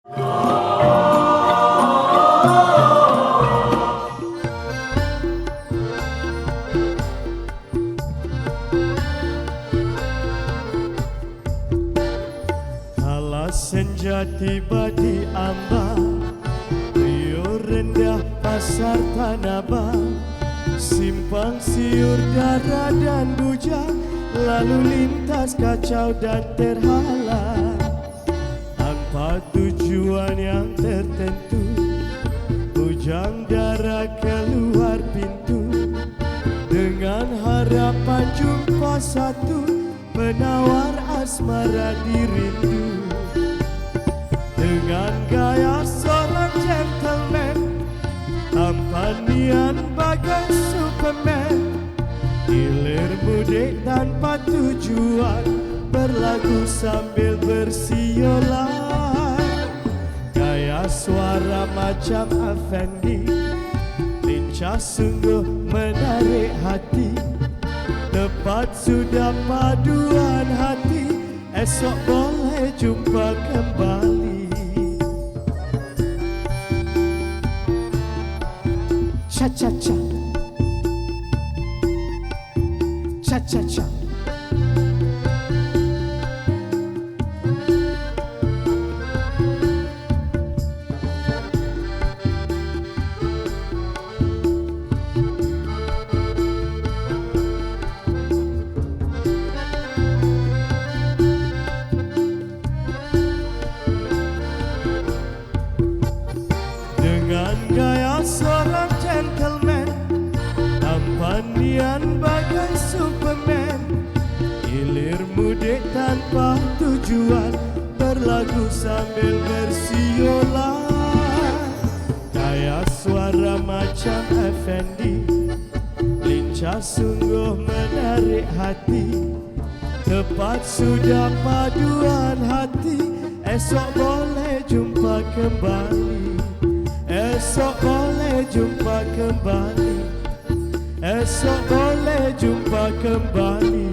Kala senja tiba di ambang, riuh rendah pasar Tanah Abang, simpang siur dara dan bujang, lalu lintas kacau dan terhalang. Tanpa tujuan yang tertentu, bujang dara keluar pintu, dengan harapan jumpa satu penawar asmara di rindu. Dengan gaya seorang gentleman, tampanian bagai Superman, hilir mudik tanpa tujuan, berlagu sambil bersiolan. Gaya suara macam Effendi, lincah sungguh menarik hati. Tepat sudah paduan hati, esok boleh jumpa kembali. Cha-cha-cha, cha-cha-cha. Dengan gaya seorang gentleman, tampanian bagai Superman, hilir mudik tanpa tujuan, berlagu sambil bersiolan. Gaya suara macam Effendi, lincah sungguh menarik hati. Tepat sudah paduan hati, esok boleh jumpa kembali. Esok boleh jumpa kembali, esok boleh jumpa kembali.